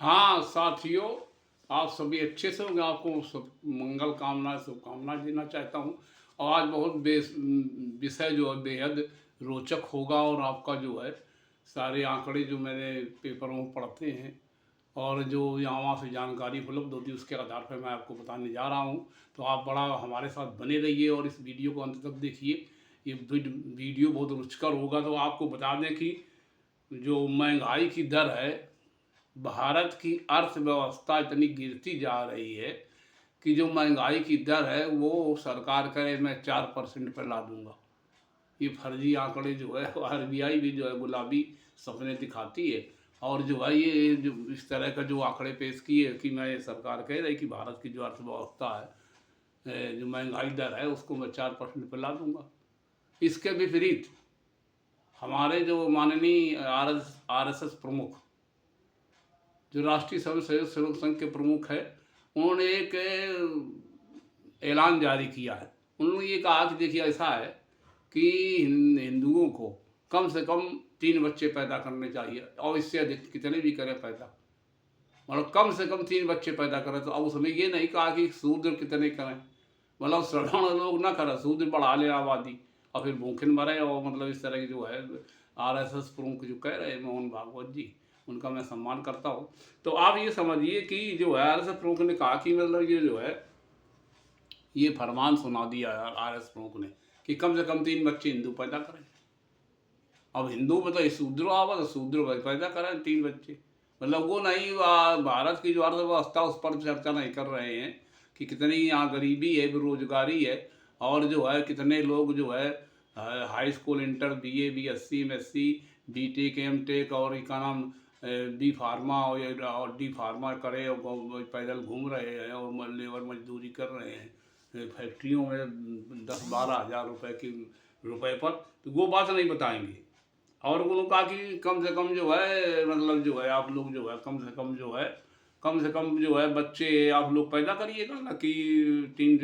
हाँ साथियों, आप सभी अच्छे से होंगे। आपको सब मंगल कामना शुभकामनाएं देना चाहता हूँ। और आज बहुत विषय जो है बेहद रोचक होगा। और आपका जो है सारे आंकड़े जो मैंने पेपरों में पढ़ते हैं और जो यहाँ वहाँ से जानकारी उपलब्ध होती है, उसके आधार पर मैं आपको बताने जा रहा हूँ। तो आप बड़ा हमारे साथ बने रहिए और इस वीडियो को अंत तक देखिए। ये वीडियो बहुत रुचिकर होगा। तो आपको बता दें कि जो महंगाई की दर है, भारत की अर्थव्यवस्था इतनी गिरती जा रही है कि जो महंगाई की दर है वो सरकार करे मैं 4% पर ला दूंगा। ये फर्जी आंकड़े जो है आरबीआई भी जो है गुलाबी सपने दिखाती है। और जो है ये जो इस तरह का जो आंकड़े पेश किए कि मैं सरकार कह रही कि भारत की जो अर्थव्यवस्था है, जो महंगाई दर है उसको मैं 4% पर ला दूंगा। इसके विपरीत हमारे जो माननीय आरएसएस प्रमुख, जो राष्ट्रीय स्वयं सेवक संघ के प्रमुख है, उन्होंने एक ऐलान जारी किया है। उन्होंने ये कहा कि देखिए ऐसा है कि हिंदुओं को कम से कम 3 बच्चे पैदा करने चाहिए, और इससे अधिक कितने भी करें पैदा, मतलब कम से कम 3 बच्चे पैदा करें। तो अब उसमें ये नहीं कहा कि शूद्र कितने करें, मतलब सवर्ण लोग ना करें, शूद्र बढ़ा ले आबादी और फिर भूखे मरे। और मतलब इस तरह की जो है आरएसएस प्रमुख जो कह रहे हैं मोहन भागवत जी, उनका मैं सम्मान करता हूँ। तो आप ये समझिए कि जो है आरएसएस प्रमुख ने कहा कि मतलब ये जो है ये फरमान सुना दिया आरएसएस प्रमुख ने कि कम से कम 3 बच्चे हिंदू पैदा करें। अब हिंदू मतलब शूद्र आवा तो शूद्र पैदा करें 3 बच्चे, मतलब वो नहीं भारत की जो अर्थव्यवस्था उस पर चर्चा नहीं कर रहे हैं कि कितनी यहाँ गरीबी है, बेरोजगारी है, और जो है कितने लोग जो है high school, inter, BA, BSc, MSc, BTech, MTech और क्या नाम बी फार्मा और डी फार्मा करे और पैदल घूम रहे हैं और लेबर मजदूरी कर रहे हैं फैक्ट्रियों में 10-12 हज़ार रुपए पर। तो वो बात नहीं बताएंगे। और उन्होंने कहा कि कम से कम जो है मतलब जो है आप लोग जो है कम से कम जो है बच्चे आप लोग पैदा करिएगा ना कि 3,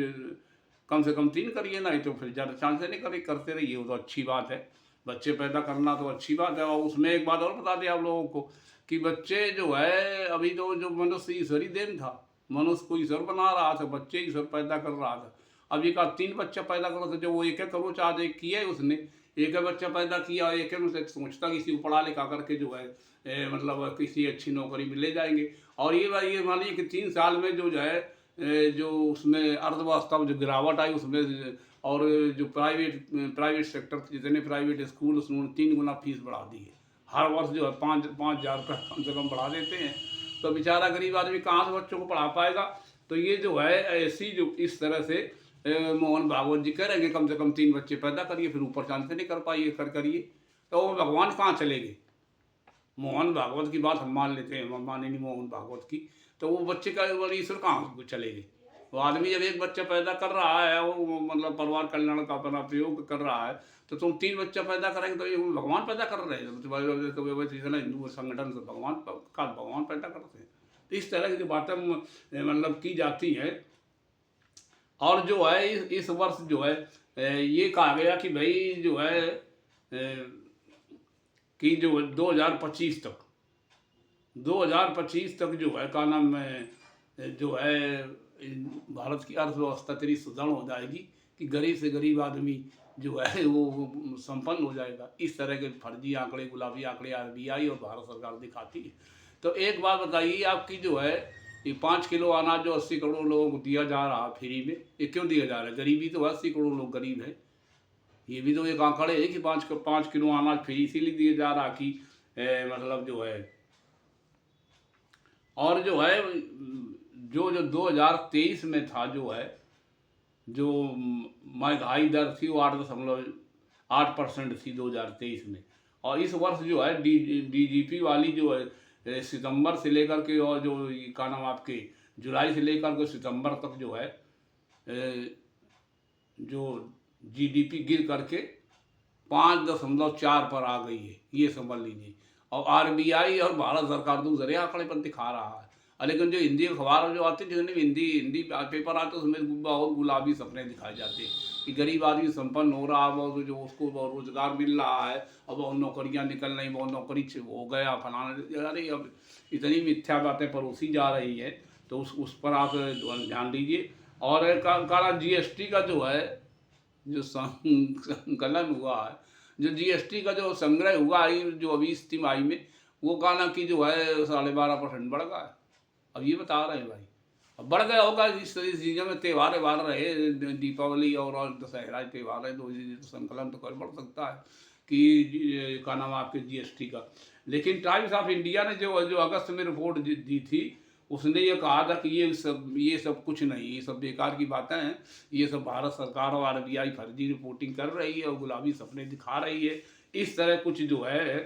कम से कम 3 करिए, नहीं तो फिर ज़्यादा चांस नहीं करिए, करते रहिए। वो तो अच्छी बात है, बच्चे पैदा करना तो अच्छी बात है। और उसमें एक बात और बता दें आप लोगों को कि बच्चे जो है अभी तो जो मनुष्य ईश्वरी देन था, मनुष्य को ईश्वर बना रहा था, बच्चे ईश्वर पैदा कर रहा था। अब ये कहा 3 बच्चा पैदा करो, तो जो वो एक करोड़ आज एक किया है उसने, एक बच्चा पैदा किया, एक में सोचता किसी को पढ़ा लिखा करके जो है मतलब किसी अच्छी नौकरी में ले जाएंगे। और ये मानिए कि 3 साल में जो है जो उसमें अर्थव्यवस्था में जो गिरावट आई उसमें, और जो प्राइवेट सेक्टर जितने प्राइवेट स्कूल उसने 3 गुना फीस बढ़ा दी है। हर वर्ष जो है 5,000 रुपये कम से कम बढ़ा देते हैं। तो बेचारा गरीब आदमी कहाँ से बच्चों को पढ़ा पाएगा। तो ये जो है ऐसी जो इस तरह से मोहन भागवत जी कह रहे हैं कि कम से कम 3 बच्चे पैदा करिए, फिर ऊपर चांद से नहीं कर पाइए करिए, तो वो भगवान कहाँ चलेंगे। मोहन भागवत की बात हम मान लेते हैं, हम मानेंगे मोहन भागवत की, तो वो बच्चे का ईश्वर कहाँ चलेंगे। वो आदमी जब एक बच्चा पैदा कर रहा है, वो मतलब परिवार कल्याण का अपना प्रयोग कर रहा है, तो तुम 3 बच्चा पैदा करेंगे तो ये भगवान पैदा कर रहे हैं। तो हिंदू संगठन से भगवान पैदा करते हैं। तो इस तरह की बातें मतलब की जाती हैं। और जो है इस वर्ष जो है ये कहा गया कि भाई जो है कि जो 2025 तक जो है का नाम है जो है भारत की अर्थव्यवस्था तेरी सुदृढ़ हो जाएगी कि गरीब से गरीब आदमी जो है वो संपन्न हो जाएगा। इस तरह के फर्जी आंकड़े, गुलाबी आंकड़े आरबीआई और भारत सरकार दिखाती है। तो एक बात बताइए आपकी जो है ये 5 किलो अनाज जो 80 करोड़ लोगों को दिया जा रहा है फ्री में, ये क्यों दिया जा रहा है। गरीबी तो 80 करोड़ लोग गरीब हैं, ये भी तो एक आंकड़े है कि 5 किलो अनाज फ्री इसीलिए दिया जा रहा कि मतलब जो है। और जो है जो 2023 में था जो है जो महंगाई दर थी वो 8.8% थी 2023 में। और इस वर्ष जो है डीजीपी वाली जो है सितंबर से लेकर के और जो क्या नाम आपके जुलाई से लेकर के सितंबर तक जो है जो जीडीपी गिर करके 5.4 पर आ गई है, ये समझ लीजिए। और आरबीआई और भारत सरकार दूसरे आंकड़े पर दिखा रहा है। लेकिन जो हिंदी अखबार जो आते हैं, जिसमें हिंदी पेपर आते हैं, उसमें बहुत गुलाबी सपने दिखाए जाते हैं कि गरीब आदमी संपन्न हो रहा है, वो जो उसको वो रोजगार मिल रहा है, अब वो नौकरियां निकल रही, वो नौकरी हो गया फलाना। अरे अब इतनी मिथ्या बातें परोसी जा रही है, तो उस पर आप ध्यान दीजिए। और काला जीएसटी का जो है, जो संकलन हुआ है, जो जीएसटी का जो संग्रह हुआ है, जो अभी इस तिमाही में, वो कहना कि जो है 12.5% बढ़ गया है। अब ये बता रहे हैं भाई, अब बढ़ गया होगा इस चीज़ों में, त्यौहार व्यवहार रहे, दीपावली और दशहरा त्यौहार है, तो संकलन तो कर बढ़ सकता है कि क्या नाम आपके जीएसटी का। लेकिन टाइम्स ऑफ इंडिया ने जो जो अगस्त में रिपोर्ट दी थी, उसने ये कहा था कि ये सब कुछ नहीं, ये सब बेकार की बातें हैं, ये सब भारत सरकार और आरबीआई फर्जी रिपोर्टिंग कर रही है और गुलाबी सपने दिखा रही है। इस तरह कुछ जो है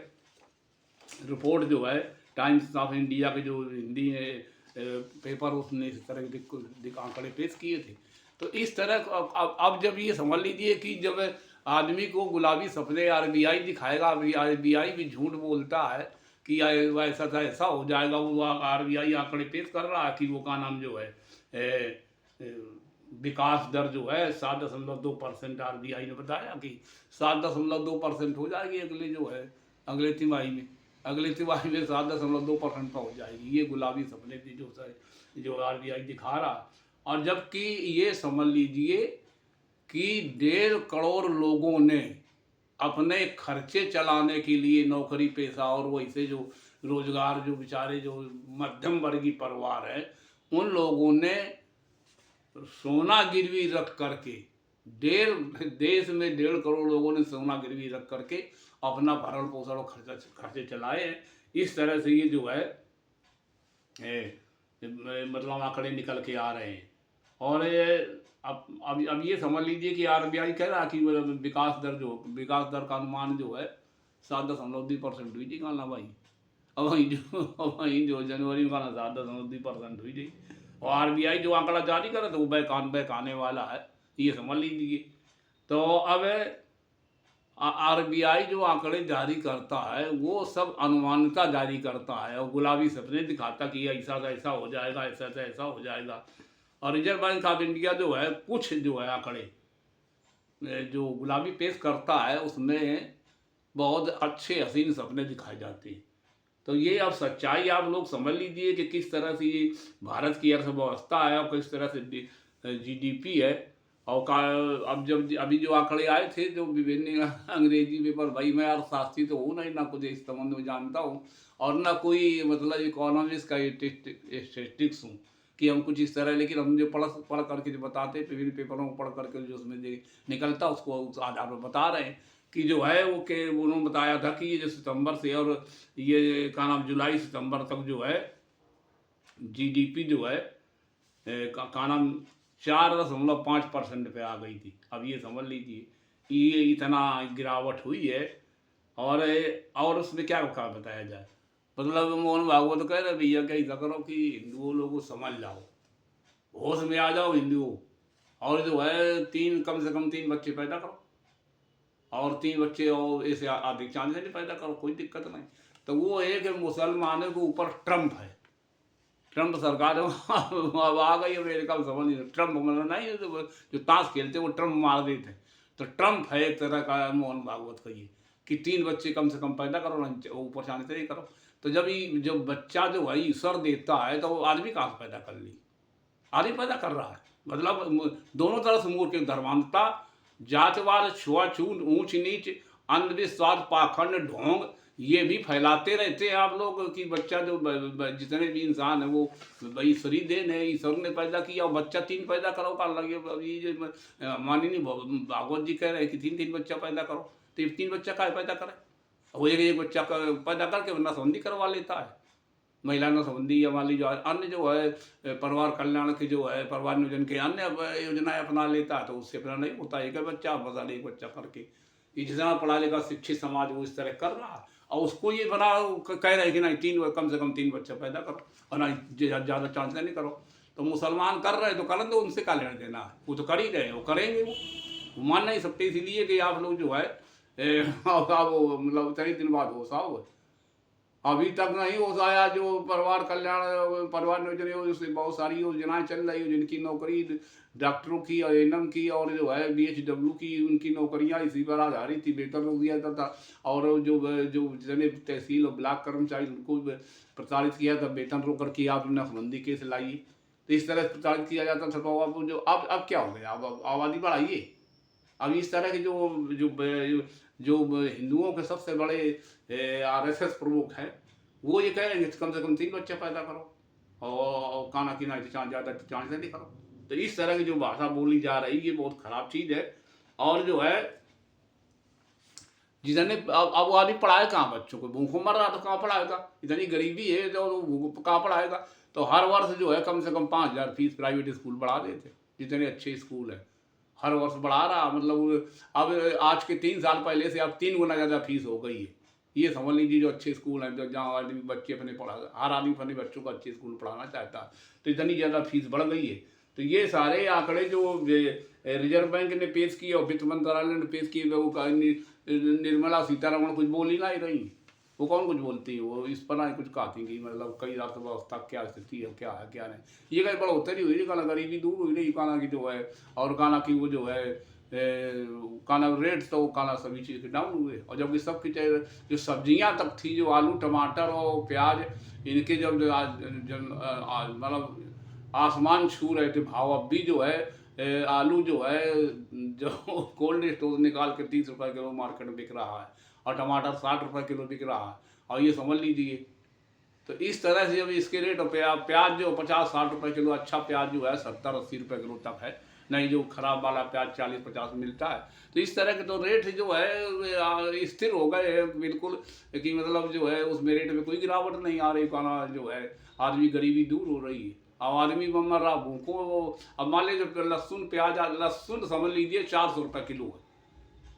रिपोर्ट जो है टाइम्स ऑफ इंडिया के जो हिंदी पेपर, उसने इस तरह के आंकड़े पेश किए थे। तो इस तरह अब जब ये समझ लीजिए कि जब आदमी को गुलाबी सपने आरबीआई दिखाएगा, आरबीआई भी झूठ बोलता है कि ऐसा था ऐसा हो जाएगा, वो आरबीआई आंकड़े पेश कर रहा है कि वो का नाम जो है विकास दर जो है 7.2% आरबीआई ने बताया कि 7.2% हो जाएगी अगले जो है अगले तिमाही में, अगले तिमाही में 7.2% पर हो जाएगी। ये गुलाबी सपने थी जो आरबीआई दिखा रहा। और जबकि ये समझ लीजिए कि 1.5 करोड़ लोगों ने अपने खर्चे चलाने के लिए नौकरी पेशा और वैसे जो रोजगार, जो बेचारे जो मध्यम वर्गीय परिवार है, उन लोगों ने सोना गिरवी रख करके, देश में 1.5 करोड़ लोगों ने सोना गिरवी रख करके अपना भरण पोषण और खर्चे चलाए हैं। इस तरह से ये जो है मतलब आंकड़े निकल के आ रहे हैं। और अब ये समझ लीजिए कि आरबीआई कह रहा कि विकास दर का अनुमान जो है 7.2% हुई थी कहना भाई। अब वहीं जो जनवरी में कहना 7.2% हुई थी, और आरबीआई जो आंकड़ा जारी करे तो वो बैक आने वाला है, ये समझ लीजिए। तो अब आरबीआई जो आंकड़े जारी करता है वो सब अनुमानता जारी करता है और गुलाबी सपने दिखाता कि ऐसा ऐसा हो जाएगा, ऐसा ऐसा हो जाएगा। और रिजर्व बैंक ऑफ इंडिया जो है कुछ जो है आंकड़े जो गुलाबी पेश करता है उसमें बहुत अच्छे हसीन सपने दिखाए जाते हैं। तो ये अब सच्चाई आप लोग समझ लीजिए कि किस तरह से ये भारत की अर्थव्यवस्था है और किस तरह से जीडीपी है। और अब जब अभी जो आंकड़े आए थे जो विभिन्न अंग्रेजी पेपर, भाई मैं अर्थशास्त्री तो हूँ नहीं, ना कुछ इस संबंध में जानता हूँ और ना कोई मतलब इकोनॉमिक्स का स्टेटिस्टिक्स हूँ कि हम कुछ इस तरह, लेकिन हम जो पढ़ करके जो बताते विभिन्न पेपरों को पढ़ करके जो उसमें निकलता उसको उस आधार पर बता रहे हैं कि जो है वो के उन्होंने बताया था कि ये जो सितंबर से और ये का नाम जुलाई सितंबर तक जो है जीडीपी जो है का नाम 4.5% पे आ गई थी। अब ये समझ लीजिए ये इतना गिरावट हुई है। और उसमें क्या बताया जाए, मतलब मोहन भागवत तो कह रहे भैया क्या ऐसा करो कि हिंदुओं लोगों को समझ जाओ, होश में आ जाओ हिंदुओं, और जो है कम से कम 3 बच्चे पैदा करो, और 3 बच्चे और ऐसे अधिक चांद से नहीं पैदा करो, कोई दिक्कत नहीं। तो वो एक मुसलमानों के ऊपर ट्रम्प है, ट्रम्प सरकार अब आ गई अमेरिका में, समझ नहीं, ट्रम्प मतलब नहीं जो ताश खेलते वो ट्रम्प मार देते, तो ट्रम्प है एक तरह का मोहन भागवत का ये कि 3 बच्चे कम से कम पैदा करो, ऊपर चांद से नहीं करो। तो जब बच्चा जो है ईश्वर देता है तो वो आदमी कहाँ से पैदा कर ली, आदमी पैदा कर रहा है। मतलब दोनों तरफ से मूर्ख, धर्मांधता, जातिवाद, छुआछूत, ऊंच नीच, अंधविश्वास, पाखंड, ढोंग ये भी फैलाते रहते हैं आप लोग कि बच्चा जो जितने भी इंसान है वो ईश्वरी देन है, ईश्वर ने पैदा किया और बच्चा 3 पैदा करो का लगे। ये माननीय भागवत जी कह रहे हैं कि 3 बच्चा पैदा करो, तो 3 बच्चा का पैदा करे, वो एक बच्चा पैदा करके नसबंदी करवा लेता है, महिला नसबंदी या मान लीजिए अन्य जो है परिवार कल्याण के जो है परिवार नियोजन के अन्य योजनाएं अपना लेता है, तो उससे अपना नहीं होता, एक बच्चा बता एक बच्चा करके। ये जितना पढ़ा लिखा शिक्षित समाज वो इस तरह कर रहा है, और उसको ये बना कह रहे हैं कि नहीं कम से कम 3 बच्चा पैदा करो और ना ज़्यादा चांस नहीं करो। तो मुसलमान कर रहे हैं तो कर दो, उनसे क्या लेना देना है, वो तो कर ही रहे हैं, वो करेंगे, वो मान नहीं सकते। इसीलिए कि आप लोग जो है मतलब 3 दिन बाद हो साहब अभी तक नहीं हो पाया। जो परिवार कल्याण, परिवार नियोजन, उससे बहुत सारी योजनाएं चल रही है, जिनकी नौकरी डॉक्टरों की और एएनएम की और जो है बीएचडब्ल्यू की, उनकी नौकरियां इसी पर आधारित थी, वेतन रोक दिया जाता था। और जो जो जितने तहसील और ब्लॉक कर्मचारी, उनको प्रताड़ित किया था, वेतन रोक करके आप नसबंदी केस लाइए, तो इस तरह से प्रताड़ित किया जाता था। तो अब जो अब क्या हो गया, अब आबादी बढ़ाइए। अब इस तरह के जो जो हिंदुओं के सबसे बड़े आरएसएस प्रमुख हैं, वो ये कह रहे हैं कि कम से कम 3 बच्चे पैदा करो और खाना पीना ज़्यादा चांस नहीं करो। तो इस तरह की जो भाषा बोली जा रही है, ये बहुत खराब चीज़ है। और जो है जितने अब वो आदमी पढ़ाए कहाँ बच्चों को, भूखों मर रहा तो कहाँ पढ़ाएगा, इतनी गरीबी है तो कहाँ पढ़ाएगा। तो हर वर्ष जो है कम से कम 5,000 फीस प्राइवेट स्कूल बढ़ा देते, जितने अच्छे स्कूल हैं हर वर्ष बढ़ा रहा। मतलब अब आज के 3 साल पहले से अब 3 गुना ज़्यादा फीस हो गई है। ये समझ लीजिए जो अच्छे स्कूल हैं, जो जहाँ आदमी बच्चे अपने पढ़ा, हर आदमी अपने बच्चों को अच्छे स्कूल पढ़ाना चाहता है, तो इतनी ज़्यादा फीस बढ़ गई है। तो ये सारे आंकड़े जो रिजर्व बैंक ने पेश किए और वित्त मंत्रालय ने पेश किए, वो निर्मला सीतारमण कुछ बोल ही नहीं रही। वो कौन कुछ बोलती है, वो इस पर ना कुछ कहती कि मतलब कई अर्थव्यवस्था क्या स्थिति है, क्या है क्या नहीं। ये कहीं बढ़ोतरी हुई नहीं, कहना गरीबी दूर हुई नहीं, कहना की जो है, और कहना की वो जो है कहना रेट, तो कहना सभी चीज़ के डाउन हुए। और जबकि सबकी जो सब्जियां तक थी, जो आलू टमाटर और प्याज, इनके जब मतलब आसमान छू रहे थे भाव, अब भी जो है आलू जो है जो कोल्ड स्टोर निकाल के 30 रुपये किलो मार्केट में बिक रहा है, और टमाटर 60 रुपये किलो बिक रहा है। और ये समझ लीजिए, तो इस तरह से जब इसके रेट प्याज जो 50-60 रुपये किलो, अच्छा प्याज जो है 70-80 रुपये किलो तक है, नहीं जो खराब वाला प्याज 40-50 मिलता है। तो इस तरह के तो रेट जो है स्थिर हो गए हैं बिल्कुल, कि मतलब जो है उसमें रेट में कोई गिरावट नहीं आ रही, खाना जो है आदमी गरीबी दूर हो रही है। अब आदमी मर रहा भूखों। अब मान लीजिए लहसुन प्याज, लहसुन समझ लीजिए 400 रुपये किलो है,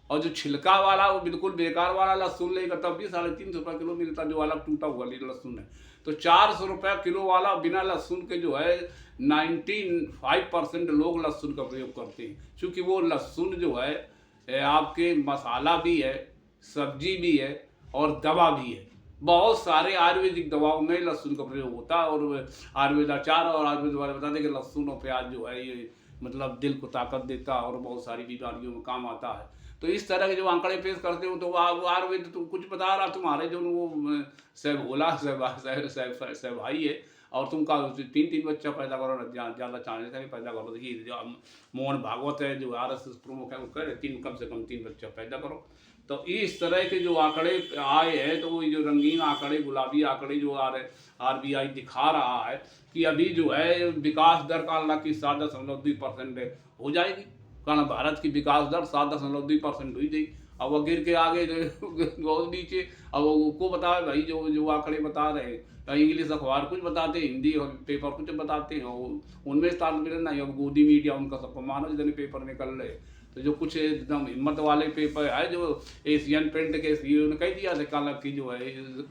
और जो छिलका वाला वो बिल्कुल बेकार वाला लहसुन लेगा तब भी 350 रुपये किलो मिलता, जो अलग टूटा हुआ लहसुन है। तो 400 रुपये किलो वाला बिना लहसुन के जो है 95% लोग लहसुन का प्रयोग करते हैं, क्योंकि वो लहसुन जो है आपके मसाला भी है, सब्जी भी है और दवा भी है। बहुत सारे आयुर्वेदिक दवाओं में लहसुन का प्रयोग होता है, और आयुर्वेदाचार और आयुर्वेद वाले बताते हैं कि लहसुन और प्याज जो है ये मतलब दिल को ताकत देता है और बहुत सारी बीमारियों में काम आता है। तो इस तरह के जो आंकड़े पेश करते हो, तो वो आयुर्वेद तो कुछ बता रहा, तुम्हारे जो वो सह भाई है, और तुम का 3-3 बच्चा पैदा करो ना, ज़्यादा चांसेस है पैदा करो। देखिए मोहन भागवत है जो आरएसएस प्रमुख है, वो कह रहे कम से कम 3 बच्चा पैदा करो। तो इस तरह के जो आंकड़े आए हैं, तो वो जो रंगीन आंकड़े, गुलाबी आंकड़े जो आरबीआई दिखा रहा है कि अभी जो है विकास दर का अल्लाह की 7.2% हो जाएगी। कहना भारत की विकास दर 7.2% हुई थी, अब वो गिर के आगे बहुत नीचे। अब वो बताए भाई जो जो आंकड़े बता रहे हैं, इंग्लिश अखबार कुछ बताते हैं, हिंदी पेपर कुछ बताते हैं, उनमें तालमेल नहीं। अब गोदी मीडिया उनका सबको मानो, जितने पेपर निकल रहे, तो जो कुछ एकदम हिम्मत वाले पेपर है, जो एशियन पेंट के सीईओ ने कह दिया था कल की जो है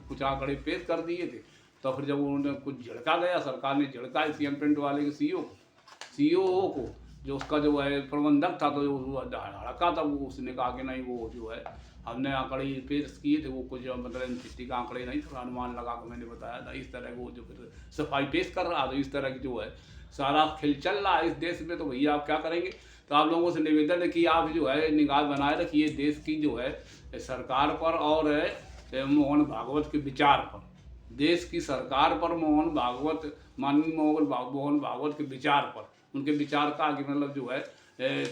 कुछ आंकड़े पेश कर दिए थे। तो फिर जब उन्होंने कुछ झड़का गया, सरकार ने झड़का एशियन पेंट वाले के सीईओ को, जो उसका जो है प्रबंधक था, तो हड़का था वो, उसने कहा कि नहीं वो जो है हमने आंकड़े पेश किए थे, वो कुछ मतलब स्थिति का आंकड़े नहीं था, अनुमान लगा कर मैंने बताया था। इस तरह वो जो फिर सफाई पेश कर रहा था। इस तरह की जो है सारा खेल चल रहा है इस देश में। तो भैया आप क्या करेंगे। तो आप लोगों से निवेदन है कि आप जो है निगाह बनाए रखिए देश की जो है सरकार पर, और मोहन भागवत के विचार पर, देश की सरकार पर माननीय मोहन भागवत के विचार पर, उनके विचार का कि मतलब जो है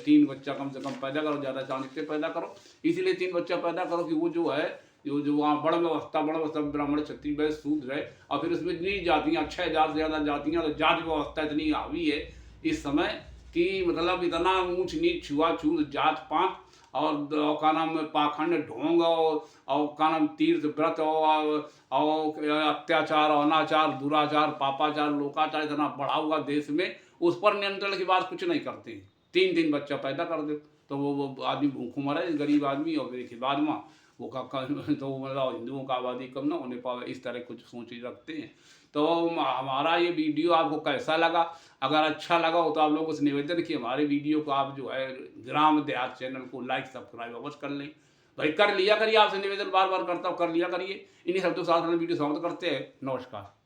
3 बच्चा कम से कम पैदा करो, ज़्यादा चांस से पैदा करो। इसीलिए 3 बच्चा पैदा करो कि वो जो है जो वहाँ बड़ व्यवस्था ब्राह्मण क्षत्रिय वैश्य शूद्र है, और फिर उसमें इतनी जातियाँ 6,000 से ज़्यादा जातियाँ, तो जाति व्यवस्था इतनी हावी है इस समय कि मतलब इतना ऊंच नीच छुआछूत जात पात और का नाम पाखंड ढोंग और का नाम तीर्थ व्रत और अत्याचार अनाचार दुराचार पापाचार लोकाचार इतना बढ़ा हुआ देश में, उस पर नियंत्रण की बात कुछ नहीं करते। 3-3 बच्चा पैदा कर दो तो वो आदमी भूखों मरे, गरीब आदमी। और फिर बाद में वो तो मतलब हिंदुओं का आबादी कम ना होने पाए, इस तरह कुछ सोच रखते हैं। तो हमारा ये वीडियो आपको कैसा लगा, अगर अच्छा लगा हो तो आप लोगों से निवेदन कि हमारे वीडियो को आप जो है ग्राम देहात चैनल को लाइक सब्सक्राइब अवश्य कर लें। भाई कर लिया करिए, आपसे निवेदन बार बार करता हूँ, कर लिया करिए। इन्हीं शब्दों के साथ हम वीडियो समाप्त करते हैं। नमस्कार।